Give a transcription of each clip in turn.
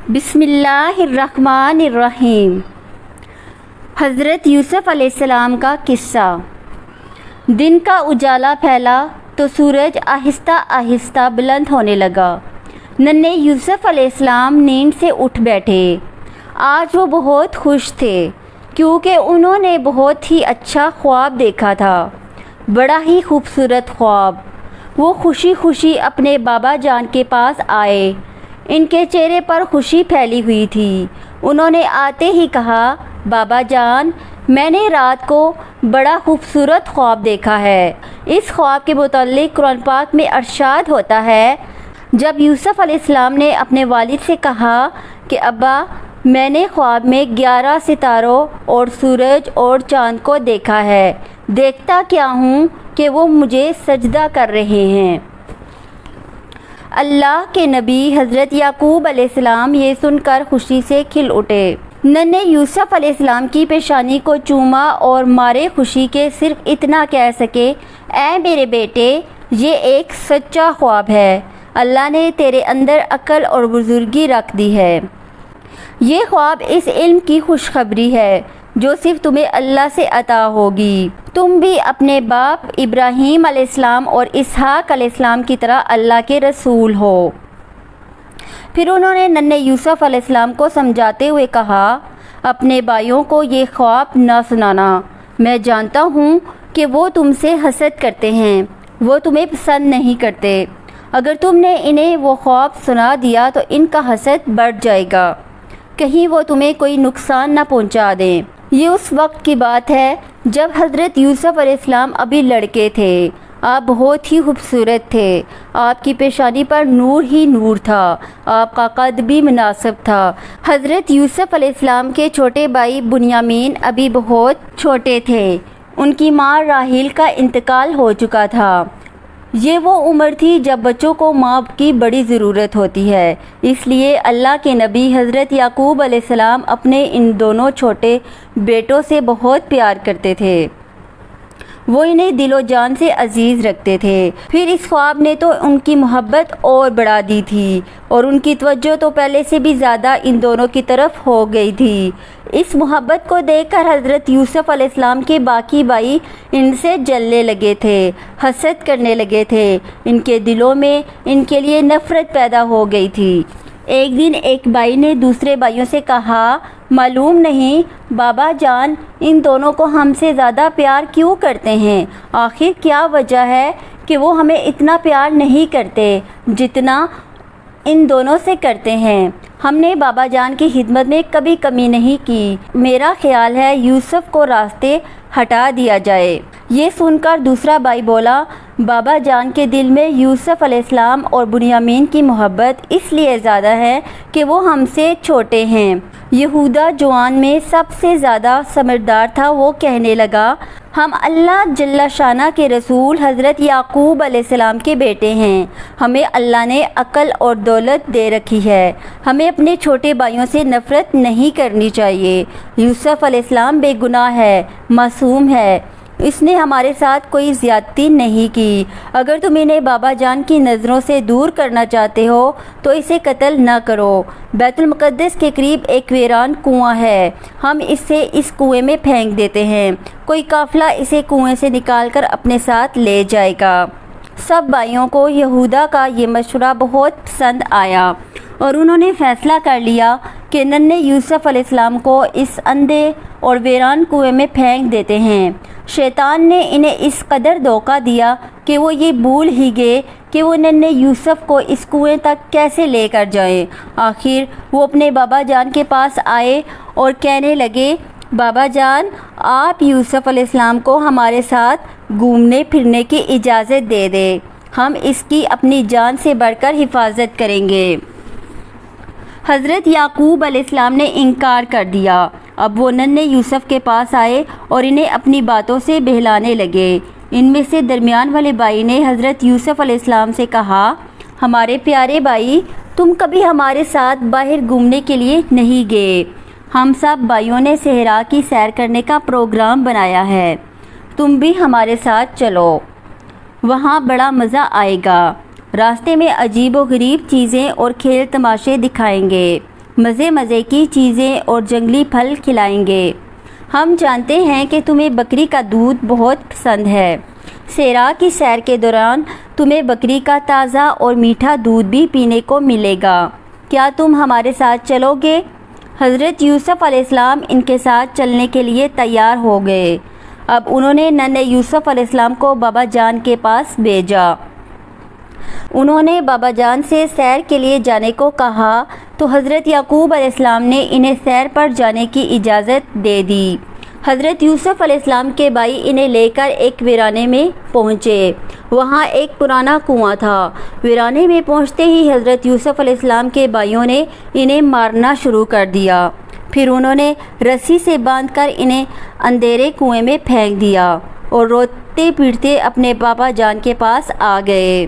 بسم اللہ الرحمن الرحیم۔ حضرت یوسف علیہ السلام کا قصہ۔ دن کا اجالا پھیلا تو سورج آہستہ آہستہ بلند ہونے لگا۔ ننھے یوسف علیہ السلام نیند سے اٹھ بیٹھے۔ آج وہ بہت خوش تھے کیونکہ انہوں نے بہت ہی اچھا خواب دیکھا تھا، بڑا ہی خوبصورت خواب۔ وہ خوشی خوشی اپنے بابا جان کے پاس آئے۔ ان کے چہرے پر خوشی پھیلی ہوئی تھی۔ انہوں نے آتے ہی کہا، بابا جان، میں نے رات کو بڑا خوبصورت خواب دیکھا ہے۔ اس خواب کے متعلق قرآن پاک میں ارشاد ہوتا ہے، جب یوسف علیہ السلام نے اپنے والد سے کہا کہ ابا، میں نے خواب میں 11 ستاروں اور سورج اور چاند کو دیکھا ہے، دیکھتا کیا ہوں کہ وہ مجھے سجدہ کر رہے ہیں۔ اللہ کے نبی حضرت یعقوب علیہ السلام یہ سن کر خوشی سے کھل اٹھے۔ ننھے یوسف علیہ السلام کی پیشانی کو چوما اور مارے خوشی کے صرف اتنا کہہ سکے، اے میرے بیٹے، یہ ایک سچا خواب ہے۔ اللہ نے تیرے اندر عقل اور بزرگی رکھ دی ہے۔ یہ خواب اس علم کی خوشخبری ہے جو صرف تمہیں اللہ سے عطا ہوگی۔ تم بھی اپنے باپ ابراہیم علیہ السلام اور اسحاق علیہ السلام کی طرح اللہ کے رسول ہو۔ پھر انہوں نے ننھے یوسف علیہ السلام کو سمجھاتے ہوئے کہا، اپنے بھائیوں کو یہ خواب نہ سنانا۔ میں جانتا ہوں کہ وہ تم سے حسد کرتے ہیں، وہ تمہیں پسند نہیں کرتے۔ اگر تم نے انہیں وہ خواب سنا دیا تو ان کا حسد بڑھ جائے گا، کہیں وہ تمہیں کوئی نقصان نہ پہنچا دیں۔ یہ اس وقت کی بات ہے جب حضرت یوسف علیہ السلام ابھی لڑکے تھے۔ آپ بہت ہی خوبصورت تھے۔ آپ کی پیشانی پر نور ہی نور تھا۔ آپ کا قد بھی مناسب تھا۔ حضرت یوسف علیہ السلام کے چھوٹے بھائی بنیامین ابھی بہت چھوٹے تھے۔ ان کی ماں راحیل کا انتقال ہو چکا تھا۔ یہ وہ عمر تھی جب بچوں کو ماں کی بڑی ضرورت ہوتی ہے۔ اس لیے اللہ کے نبی حضرت یعقوب علیہ السلام اپنے ان دونوں چھوٹے بیٹوں سے بہت پیار کرتے تھے۔ وہ انہیں دل و جان سے عزیز رکھتے تھے۔ پھر اس خواب نے تو ان کی محبت اور بڑھا دی تھی اور ان کی توجہ تو پہلے سے بھی زیادہ ان دونوں کی طرف ہو گئی تھی۔ اس محبت کو دیکھ کر حضرت یوسف علیہ السلام کے باقی بھائی ان سے جلنے لگے تھے، حسد کرنے لگے تھے۔ ان کے دلوں میں ان کے لیے نفرت پیدا ہو گئی تھی۔ ایک دن ایک بھائی نے دوسرے بھائیوں سے کہا، معلوم نہیں بابا جان ان دونوں کو ہم سے زیادہ پیار کیوں کرتے ہیں؟ آخر کیا وجہ ہے کہ وہ ہمیں اتنا پیار نہیں کرتے جتنا ان دونوں سے کرتے ہیں؟ ہم نے بابا جان کی خدمت میں کبھی کمی نہیں کی۔ میرا خیال ہے یوسف کو راستے ہٹا دیا جائے۔ یہ سن کر دوسرا بھائی بولا، بابا جان کے دل میں یوسف علیہ السلام اور بنیامین کی محبت اس لیے زیادہ ہے کہ وہ ہم سے چھوٹے ہیں۔ یہودا جوان میں سب سے زیادہ سمجھدار تھا۔ وہ کہنے لگا، ہم اللہ جل شانہ کے رسول حضرت یعقوب علیہ السلام کے بیٹے ہیں۔ ہمیں اللہ نے عقل اور دولت دے رکھی ہے۔ ہمیں اپنے چھوٹے بھائیوں سے نفرت نہیں کرنی چاہیے۔ یوسف علیہ السلام بے گناہ ہے، معصوم ہے۔ اس نے ہمارے ساتھ کوئی زیادتی نہیں کی۔ اگر تم انہیں بابا جان کی نظروں سے دور کرنا چاہتے ہو تو اسے قتل نہ کرو۔ بیت المقدس کے قریب ایک ویران کنواں ہے، ہم اسے اس کنویں میں پھینک دیتے ہیں۔ کوئی قافلہ اسے کنویں سے نکال کر اپنے ساتھ لے جائے گا۔ سب بھائیوں کو یہودا کا یہ مشورہ بہت پسند آیا اور انہوں نے فیصلہ کر لیا کہ ننھے یوسف علیہ السلام کو اس اندھے اور ویران کنویں میں پھینک دیتے ہیں۔ شیطان نے انہیں اس قدر دھوکہ دیا کہ وہ یہ بھول ہی گئے کہ وہ ننھے یوسف کو اس کنویں تک کیسے لے کر جائیں۔ آخر وہ اپنے بابا جان کے پاس آئے اور کہنے لگے، بابا جان، آپ یوسف علیہ السلام کو ہمارے ساتھ گھومنے پھرنے کی اجازت دے دیں، ہم اس کی اپنی جان سے بڑھ کر حفاظت کریں گے۔ حضرت یعقوب علیہ السلام نے انکار کر دیا۔ اب وہ ننھے یوسف کے پاس آئے اور انہیں اپنی باتوں سے بہلانے لگے۔ ان میں سے درمیان والے بھائی نے حضرت یوسف علیہ السلام سے کہا، ہمارے پیارے بھائی، تم کبھی ہمارے ساتھ باہر گھومنے کے لیے نہیں گئے۔ ہم سب بھائیوں نے صحرا کی سیر کرنے کا پروگرام بنایا ہے، تم بھی ہمارے ساتھ چلو، وہاں بڑا مزہ آئے گا۔ راستے میں عجیب و غریب چیزیں اور کھیل تماشے دکھائیں گے۔ مزے مزے کی چیزیں اور جنگلی پھل کھلائیں گے۔ ہم جانتے ہیں کہ تمہیں بکری کا دودھ بہت پسند ہے۔ صحرا کی سیر کے دوران تمہیں بکری کا تازہ اور میٹھا دودھ بھی پینے کو ملے گا۔ کیا تم ہمارے ساتھ چلو گے؟ حضرت یوسف علیہ السلام ان کے ساتھ چلنے کے لیے تیار ہو گئے۔ اب انہوں نے ننھے یوسف علیہ السلام کو بابا جان کے پاس بھیجا۔ انہوں نے بابا جان سے سیر کے لیے جانے کو کہا تو حضرت یعقوب علیہ السلام نے انہیں سیر پر جانے کی اجازت دے دی۔ حضرت یوسف علیہ السلام کے بھائی انہیں لے کر ایک ویرانے میں پہنچے۔ وہاں ایک پرانا کنواں تھا۔ ویرانے میں پہنچتے ہی حضرت یوسف علیہ السلام کے بھائیوں نے انہیں مارنا شروع کر دیا۔ پھر انہوں نے رسی سے باندھ کر انہیں اندھیرے کنویں میں پھینک دیا اور روتے پیٹتے اپنے بابا جان کے پاس آ گئے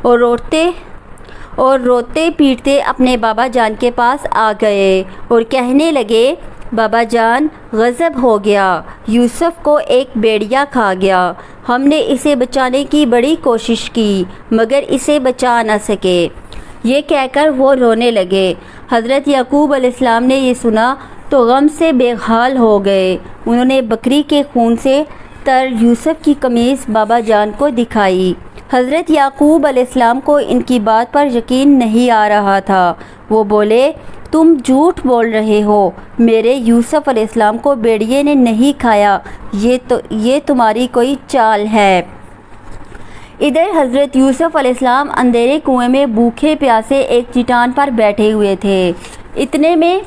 اور روتے پیٹتے اپنے بابا جان کے پاس آ گئے اور کہنے لگے، بابا جان غضب ہو گیا، یوسف کو ایک بھیڑیا کھا گیا۔ ہم نے اسے بچانے کی بڑی کوشش کی مگر اسے بچا نہ سکے۔ یہ کہہ کر وہ رونے لگے۔ حضرت یعقوب علیہ السلام نے یہ سنا تو غم سے بے حال ہو گئے۔ انہوں نے بکری کے خون سے تر یوسف کی قمیص بابا جان کو دکھائی۔ حضرت یعقوب علیہ السلام کو ان کی بات پر یقین نہیں آ رہا تھا۔ وہ بولے، تم جھوٹ بول رہے ہو، میرے یوسف علیہ السلام کو بھیڑیے نے نہیں کھایا، یہ تمہاری کوئی چال ہے۔ ادھر حضرت یوسف علیہ السلام اندھیرے کنویں میں بھوکے پیاسے ایک چٹان پر بیٹھے ہوئے تھے۔ اتنے میں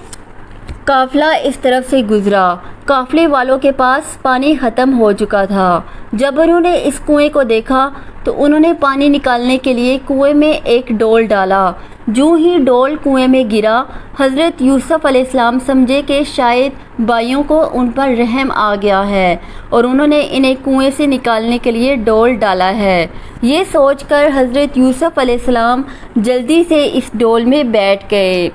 قافلہ اس طرف سے گزرا۔ قافلے والوں کے پاس پانی ختم ہو چکا تھا۔ جب انہوں نے اس کنویں کو دیکھا تو انہوں نے پانی نکالنے کے لیے کنویں میں ایک ڈول ڈالا۔ جو ہی ڈول کنویں میں گرا، حضرت یوسف علیہ السلام سمجھے کہ شاید بھائیوں کو ان پر رحم آ گیا ہے اور انہوں نے انہیں کنویں سے نکالنے کے لیے ڈول ڈالا ہے۔ یہ سوچ کر حضرت یوسف علیہ السلام جلدی سے اس ڈول میں بیٹھ گئے۔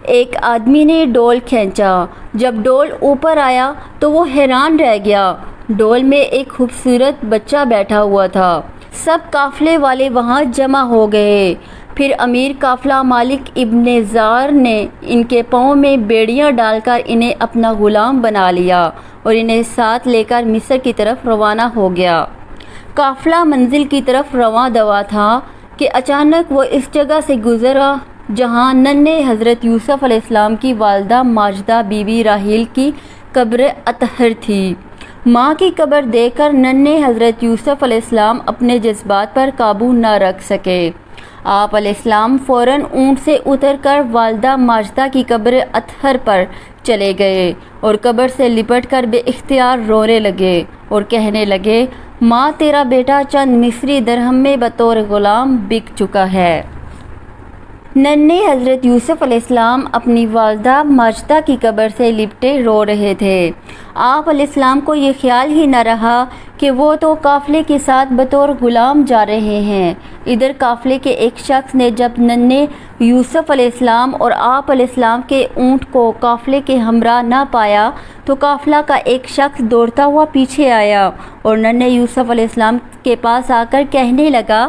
ایک آدمی نے ڈول کھینچا۔ جب ڈول اوپر آیا تو وہ حیران رہ گیا۔ ڈول میں ایک خوبصورت بچہ بیٹھا ہوا تھا۔ سب قافلے والے وہاں جمع ہو گئے۔ پھر امیر قافلہ مالک ابن زار نے ان کے پاؤں میں بیڑیاں ڈال کر انہیں اپنا غلام بنا لیا اور انہیں ساتھ لے کر مصر کی طرف روانہ ہو گیا۔ قافلہ منزل کی طرف رواں دوا تھا کہ اچانک وہ اس جگہ سے گزرا جہاں ننھے حضرت یوسف علیہ السلام کی والدہ ماجدہ بی بی راحیل کی قبر اطہر تھی۔ ماں کی قبر دیکھ کر ننھے حضرت یوسف علیہ السلام اپنے جذبات پر قابو نہ رکھ سکے۔ آپ علیہ السلام فوراً اونٹ سے اتر کر والدہ ماجدہ کی قبر اطہر پر چلے گئے اور قبر سے لپٹ کر بے اختیار رونے لگے اور کہنے لگے، ماں تیرا بیٹا چند مصری درہم میں بطور غلام بک چکا ہے۔ ننھے حضرت یوسف علیہ السلام اپنی والدہ ماجدہ کی قبر سے لپٹے رو رہے تھے۔ آپ علیہ السلام کو یہ خیال ہی نہ رہا کہ وہ تو قافلے کے ساتھ بطور غلام جا رہے ہیں۔ ادھر قافلے کے ایک شخص نے جب ننھے یوسف علیہ السلام اور آپ علیہ السلام کے اونٹ کو قافلے کے ہمراہ نہ پایا تو قافلہ کا ایک شخص دوڑتا ہوا پیچھے آیا اور ننھے یوسف علیہ السلام کے پاس آ کر کہنے لگا،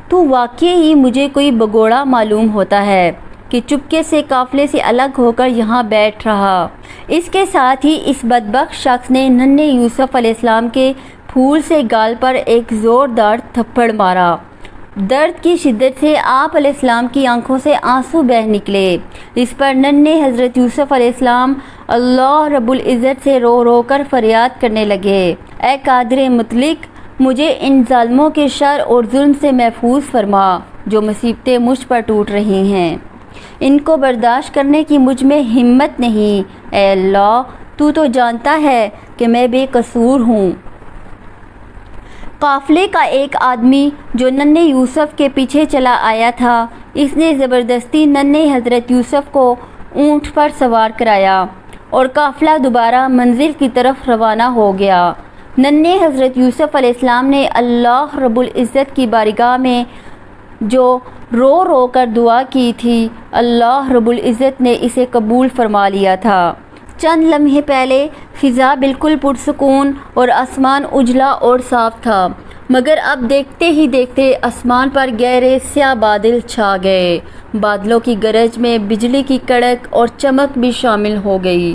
تو واقعی ہی مجھے کوئی بگوڑا معلوم ہوتا ہے کہ چپکے سے قافلے سے الگ ہو کر یہاں بیٹھ رہا۔ اس کے ساتھ ہی اس بدبخت شخص نے ننھے یوسف علیہ السلام کے پھول سے گال پر ایک زوردار تھپڑ مارا۔ درد کی شدت سے آپ علیہ السلام کی آنکھوں سے آنسو بہہ نکلے۔ اس پر ننھے حضرت یوسف علیہ السلام اللہ رب العزت سے رو رو کر فریاد کرنے لگے، اے قادر مطلق، مجھے ان ظالموں کے شر اور ظلم سے محفوظ فرما جو مصیبتیں مجھ پر ٹوٹ رہی ہیں۔ ان کو برداشت کرنے کی مجھ میں ہمت نہیں۔ اے اللہ، تو جانتا ہے کہ میں بے قصور ہوں۔ قافلے کا ایک آدمی جو ننھے یوسف کے پیچھے چلا آیا تھا، اس نے زبردستی ننھے حضرت یوسف کو اونٹ پر سوار کرایا اور قافلہ دوبارہ منزل کی طرف روانہ ہو گیا۔ ننھے حضرت یوسف علیہ السلام نے اللہ رب العزت کی بارگاہ میں جو رو رو کر دعا کی تھی، اللہ رب العزت نے اسے قبول فرما لیا تھا۔ چند لمحے پہلے فضا بالکل پرسکون اور آسمان اجلا اور صاف تھا، مگر اب دیکھتے ہی دیکھتے آسمان پر گہرے سیاہ بادل چھا گئے۔ بادلوں کی گرج میں بجلی کی کڑک اور چمک بھی شامل ہو گئی۔